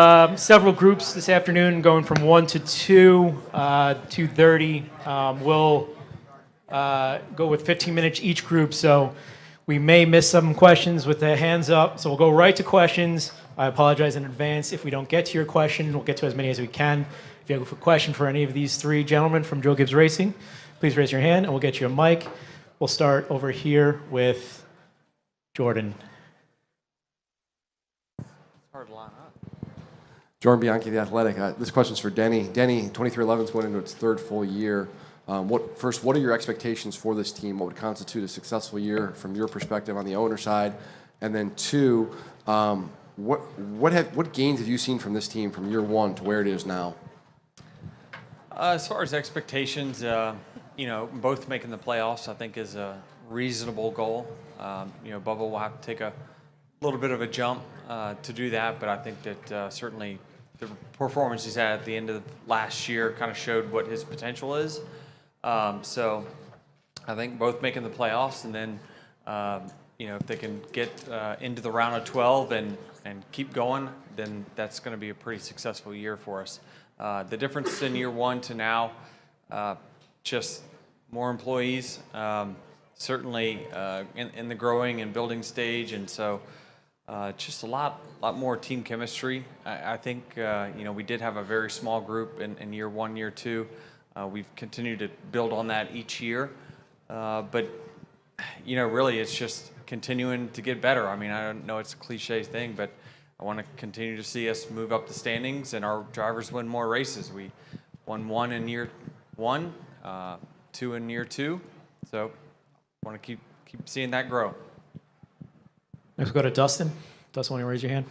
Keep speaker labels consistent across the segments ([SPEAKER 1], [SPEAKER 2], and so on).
[SPEAKER 1] Several groups this afternoon, going from 1 to 2, 2:30. We'll go with 15 minutes each group, so we may miss some questions with the hands up. So we'll go right to questions. I apologize in advance if we don't get to your question. We'll get to as many as we can. If you have a question for any of these three gentlemen from Joe Gibbs Racing, please raise your hand and we'll get you a mic. We'll start over here with Jordan.
[SPEAKER 2] Hard line up.
[SPEAKER 3] Jordan Bianchi, The Athletic. This question's for Denny. Denny, 2311 is going into its third full year. What are your expectations for this team? What would constitute a successful year from your perspective on the owner side? And then two, what gains have you seen from this team from year one to where it is now?
[SPEAKER 2] As far as expectations, both making the playoffs, I think, is a reasonable goal. Bubba will have to take a little bit of a jump to do that, but I think that certainly the performance he's had at the end of last year kind of showed what his potential is. So I think both making the playoffs, and then if they can get into the round of 12 and keep going, then that's going to be a pretty successful year for us. The difference in year one to now, just more employees, certainly in the growing and building stage, and so just a lot more team chemistry. I think we did have a very small group in year one, year two. We've continued to build on that each year, but really it's just continuing to get better. I mean, I don't know it's a cliche thing, but I want to continue to see us move up the standings and our drivers win more races. We won one in year one, two in year two, so I want to keep seeing that grow.
[SPEAKER 1] Next, we'll go to Dustin. Dustin, want to raise your hand?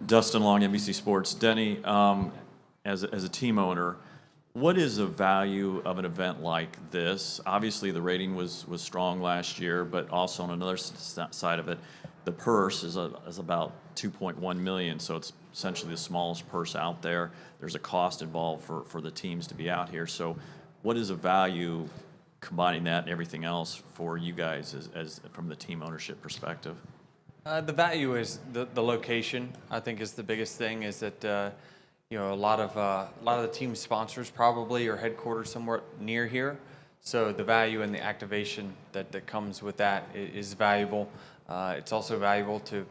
[SPEAKER 4] Dustin Long, NBC Sports. Denny, as a team owner, what is the value of an event like this? Obviously, the rating was strong last year, but also on another side of it, the purse is about $2.1 million, so it's essentially the smallest purse out there. There's a cost involved for the teams to be out here. So what is the value, combining that and everything else, for you guys as from the team ownership perspective?
[SPEAKER 2] The value is the location. I think is the biggest thing. Is that a lot of the team sponsors probably are headquartered somewhere near here, so the value and the activation that comes with that is valuable. It's also valuable to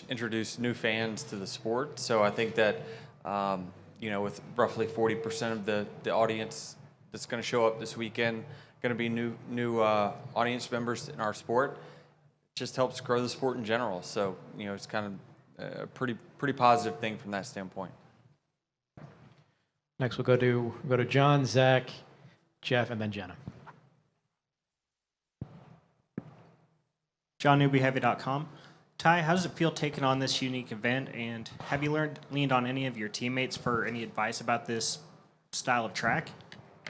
[SPEAKER 2] introduce new fans to the sport. So I think that with roughly 40% of the audience that's going to show up this weekend going to be new audience members in our sport, it just helps grow the sport in general. So it's kind of a pretty positive thing from that standpoint.
[SPEAKER 1] Next, we'll go to John, Zach, Jeff, and then Jenna.
[SPEAKER 5] JohnNewbyHeavy.com. Ty, how does it feel taking on this unique event, and have you leaned on any of your teammates for any advice about this style of track?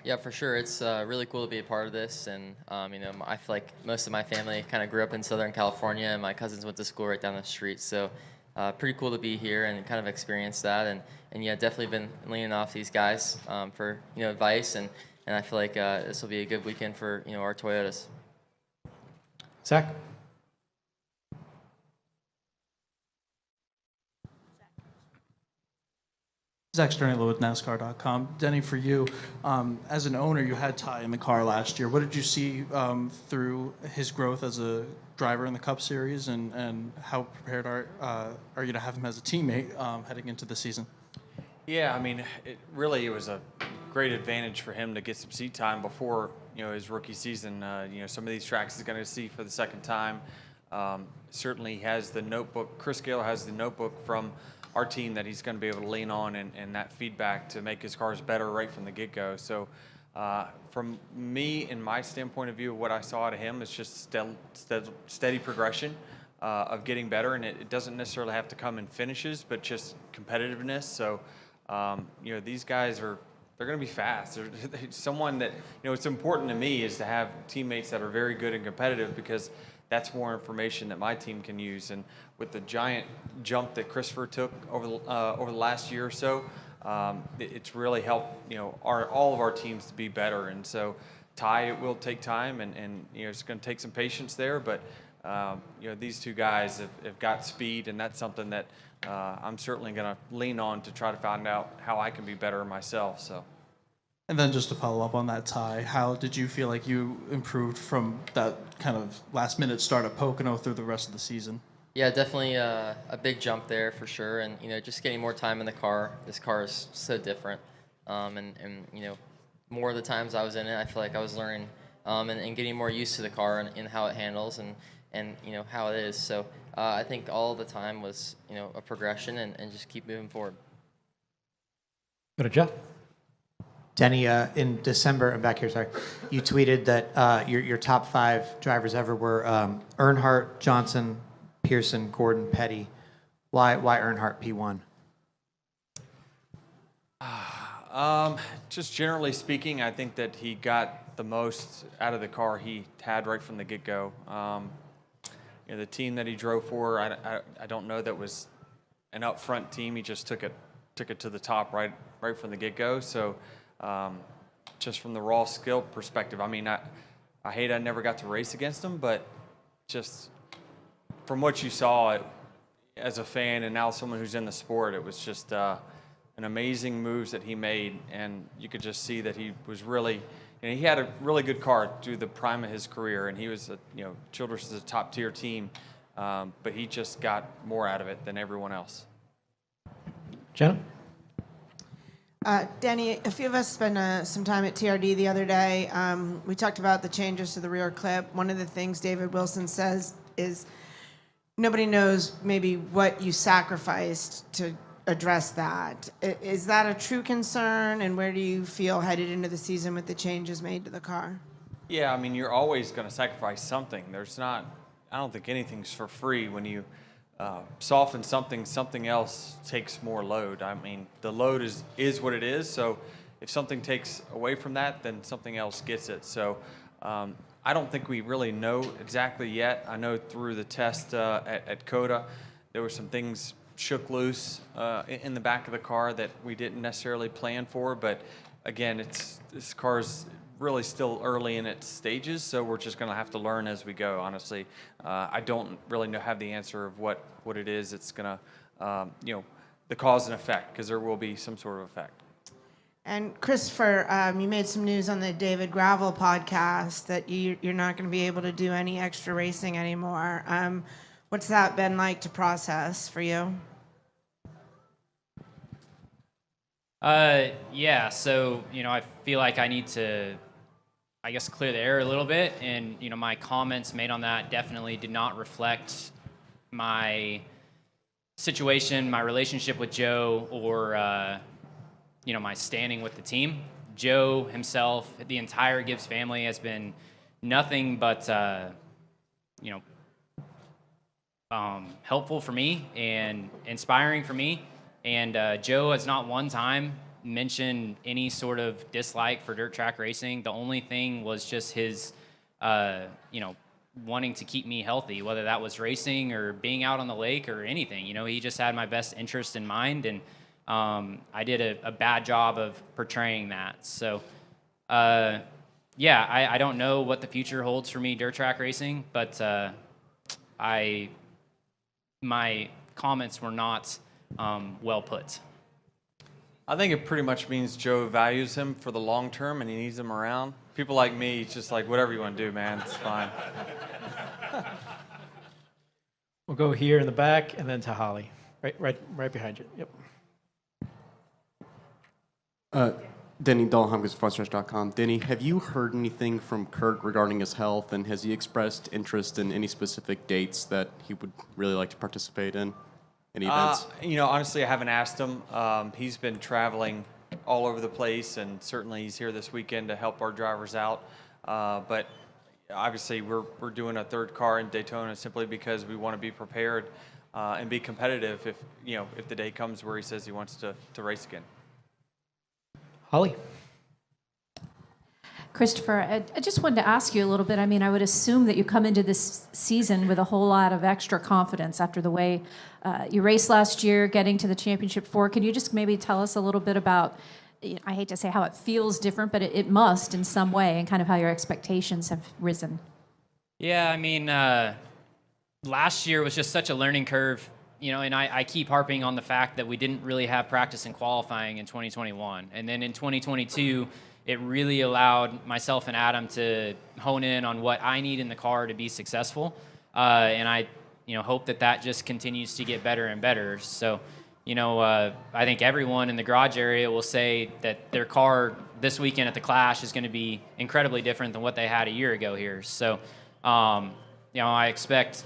[SPEAKER 6] Yeah, for sure. It's really cool to be a part of this, and I feel like most of my family kind of grew up in Southern California, and my cousins went to school right down the street. So pretty cool to be here and kind of experience that, and yeah, definitely been leaning off these guys for advice, and I feel like this will be a good weekend for our Toyotas.
[SPEAKER 1] Zach.
[SPEAKER 7] Zach Sternitlow with NASCAR.com. Denny, for you, as an owner, you had Ty in the car last year. What did you see through his growth as a driver in the Cup Series, and how prepared are you to have him as a teammate heading into the season?
[SPEAKER 2] Yeah, I mean, it was a great advantage for him to get some seat time before his rookie season. Some of these tracks he's going to see for the second time. Certainly has the notebook. Chris Gale has the notebook from our team that he's going to be able to lean on, and that feedback to make his cars better right from the get-go. So from me and my standpoint of view, what I saw out of him is just steady progression of getting better, and it doesn't necessarily have to come in finishes, but just competitiveness. So these guys they're going to be fast. They're someone that it's important to me is to have teammates that are very good and competitive, because that's more information that my team can use. And with the giant jump that Christopher took over the last year or so, it's really helped all of our teams to be better. And so Ty, it will take time, and it's going to take some patience there, but these two guys have got speed, and that's something that I'm certainly going to lean on to try to find out how I can be better myself. So.
[SPEAKER 7] And then just to follow up on that, Ty, how did you feel like you improved from that kind of last-minute start at Pocono through the rest of the season?
[SPEAKER 6] Yeah, definitely a big jump there for sure, and just getting more time in the car. This car is so different, and more of the times I was in it, I feel like I was learning and getting more used to the car and how it handles and how it is. So I think all the time was a progression and just keep moving forward.
[SPEAKER 1] Go to Jeff.
[SPEAKER 8] Denny, in December, I'm back here, sorry, you tweeted that your top 5 drivers ever were Earnhardt, Johnson, Pearson, Gordon, Petty. Why Earnhardt P1?
[SPEAKER 2] Just generally speaking, I think that he got the most out of the car he had right from the get-go. The team that he drove for, I don't know that was an up-front team. He just took it to the top right from the get-go. So just from the raw skill perspective, I mean, I hate I never got to race against him, but just from what you saw as a fan and now someone who's in the sport, it was just an amazing moves that he made, and you could just see that he was really, he had a really good car through the prime of his career, and he was, Childress is a top-tier team, but he just got more out of it than everyone else.
[SPEAKER 1] Jenna?
[SPEAKER 9] Danny, a few of us spent some time at TRD the other day. We talked about the changes to the rear clip. One of the things David Wilson says is nobody knows maybe what you sacrificed to address that. Is that a true concern, and where do you feel headed into the season with the changes made to the car?
[SPEAKER 2] Yeah, I mean, you're always going to sacrifice something. I don't think anything's for free. When you soften something else takes more load. I mean, the load is what it is, so if something takes away from that, then something else gets it. So I don't think we really know exactly yet. I know through the test at COTA, there were some things shook loose in the back of the car that we didn't necessarily plan for, but again, this car's really still early in its stages, so we're just going to have to learn as we go, honestly. I don't really have the answer of what it is. It's going to, the cause and effect, because there will be some sort of effect.
[SPEAKER 9] And Christopher, you made some news on the David Gravel podcast that you're not going to be able to do any extra racing anymore. What's that been like to process for you?
[SPEAKER 10] Yeah, so, I feel like I need to, clear the air a little bit, and, my comments made on that definitely did not reflect my situation, my relationship with Joe, or, my standing with the team. Joe himself, the entire Gibbs family has been nothing but, helpful for me and inspiring for me. And Joe has not one time mentioned any sort of dislike for dirt track racing. The only thing was just his, wanting to keep me healthy, whether that was racing or being out on the lake or anything. He just had my best interest in mind, and I did a bad job of portraying that. So, I don't know what the future holds for me dirt track racing, but my comments were not well put.
[SPEAKER 2] I think it pretty much means Joe values him for the long term and he needs him around. People like me, it's just like, whatever you want to do, man, it's fine.
[SPEAKER 1] We'll go here in the back and then to Holly. Right behind you. Yep.
[SPEAKER 11] Denny Dahlheim, FrontStretch.com. Denny, have you heard anything from Kurt regarding his health, and has he expressed interest in any specific dates that he would really like to participate in? Any events?
[SPEAKER 2] Honestly, I haven't asked him. He's been traveling all over the place, and certainly he's here this weekend to help our drivers out. But obviously, we're doing a third car in Daytona simply because we want to be prepared and be competitive if the day comes where he says he wants to race again.
[SPEAKER 1] Holly?
[SPEAKER 12] Christopher, I just wanted to ask you a little bit. I mean, I would assume that you come into this season with a whole lot of extra confidence after the way you raced last year, getting to the championship 4. Can you just maybe tell us a little bit about, I hate to say how it feels different, but it must in some way, and kind of how your expectations have risen?
[SPEAKER 10] Yeah, I mean, last year was just such a learning curve, and I keep harping on the fact that we didn't really have practice and qualifying in 2021. And then in 2022, it really allowed myself and Adam to hone in on what I need in the car to be successful. And I, hope that just continues to get better and better. So, I think everyone in the garage area will say that their car this weekend at the Clash is going to be incredibly different than what they had a year ago here. So, I expect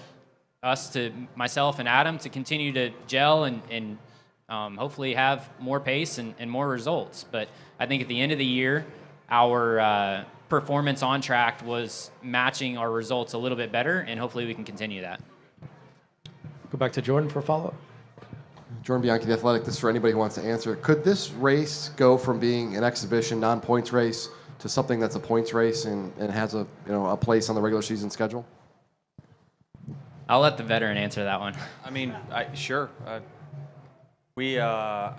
[SPEAKER 10] myself and Adam, to continue to gel and hopefully have more pace and more results. But I think at the end of the year, our performance on track was matching our results a little bit better, and hopefully we can continue that.
[SPEAKER 1] Go back to Jordan for a follow-up.
[SPEAKER 3] Jordan Bianchi, The Athletic. This is for anybody who wants to answer. Could this race go from being an exhibition, non-points race, to something that's a points race and has a place on the regular season schedule?
[SPEAKER 10] I'll let the veteran answer that one.
[SPEAKER 2] I mean, sure. I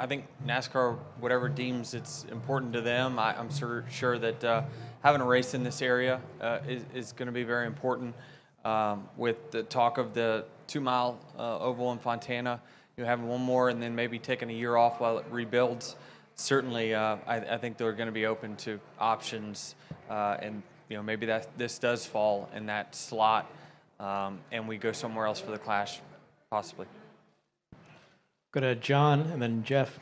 [SPEAKER 2] think NASCAR, whatever deems it's important to them, I'm sure that having a race in this area is going to be very important. With the talk of the 2-mile oval in Fontana, having one more and then maybe taking a year off while it rebuilds. Certainly, I think they're going to be open to options, and maybe this does fall in that slot, and we go somewhere else for the Clash, possibly.
[SPEAKER 1] Go to John and then Jeff.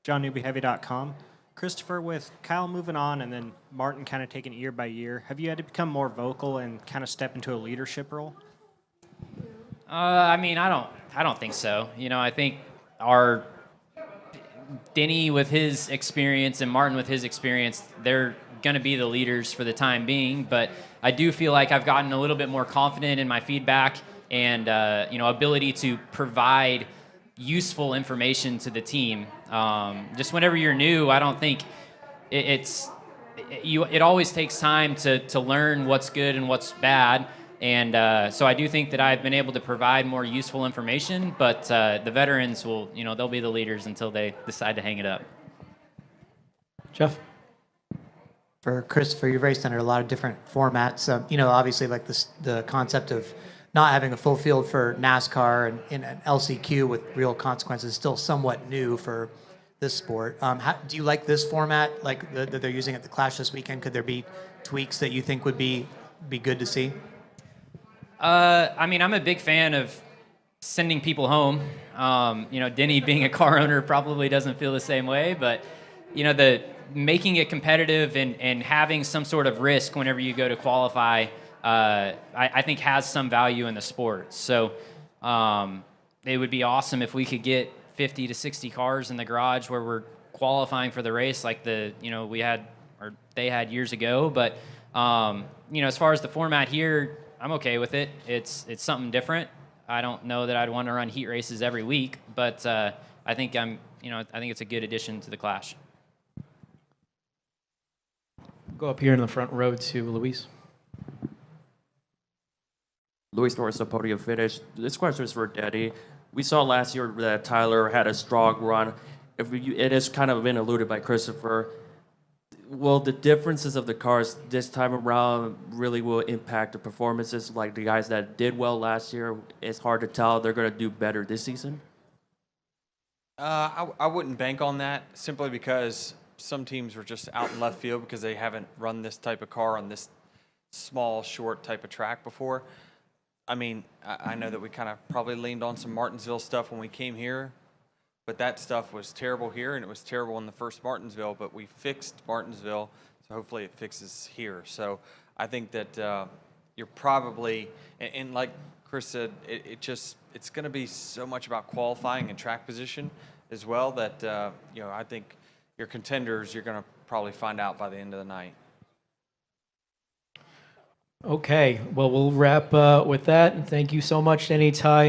[SPEAKER 5] JohnNewbyHeavy.com. Christopher, with Kyle moving on and then Martin kind of taking it year by year, have you had to become more vocal and kind of step into a leadership role?
[SPEAKER 10] I don't think so. I think our Denny with his experience and Martin with his experience, they're going to be the leaders for the time being. But I do feel like I've gotten a little bit more confident in my feedback and ability to provide useful information to the team. Just whenever you're new, I don't think it always takes time to learn what's good and what's bad. And so I do think that I've been able to provide more useful information, but the veterans will, they'll be the leaders until they decide to hang it up.
[SPEAKER 1] Jeff?
[SPEAKER 8] For Christopher, you've raced under a lot of different formats. Obviously, like the concept of not having a full field for NASCAR and in an LCQ with real consequences is still somewhat new for this sport. Do you like this format, like that they're using at the Clash this weekend? Could there be tweaks that you think would be good to see?
[SPEAKER 10] I'm a big fan of sending people home. Denny being a car owner probably doesn't feel the same way, but the making it competitive and having some sort of risk whenever you go to qualify, I think has some value in the sport. So it would be awesome if we could get 50 to 60 cars in the garage where we're qualifying for the race like they had years ago. But as far as the format here, I'm okay with it. It's something different. I don't know that I'd want to run heat races every week, but I think I think it's a good addition to the Clash.
[SPEAKER 1] Go up here in the front row to Luis.
[SPEAKER 13] Luis Norris, of Podium Finish. This question is for Denny. We saw last year that Tyler had a strong run. It has kind of been alluded by Christopher. Will the differences of the cars this time around really will impact the performances? Like the guys that did well last year, it's hard to tell they're going to do better this season?
[SPEAKER 2] I wouldn't bank on that simply because some teams were just out in left field because they haven't run this type of car on this small, short type of track before. I know that we kind of probably leaned on some Martinsville stuff when we came here, but that stuff was terrible here, and it was terrible in the first Martinsville, but we fixed Martinsville, so hopefully it fixes here. So I think that you're probably, and like Chris said, it's going to be so much about qualifying and track position as well that, I think your contenders, you're going to probably find out by the end of the night.
[SPEAKER 1] Okay, well, we'll wrap with that, and thank you so much, Denny, Ty,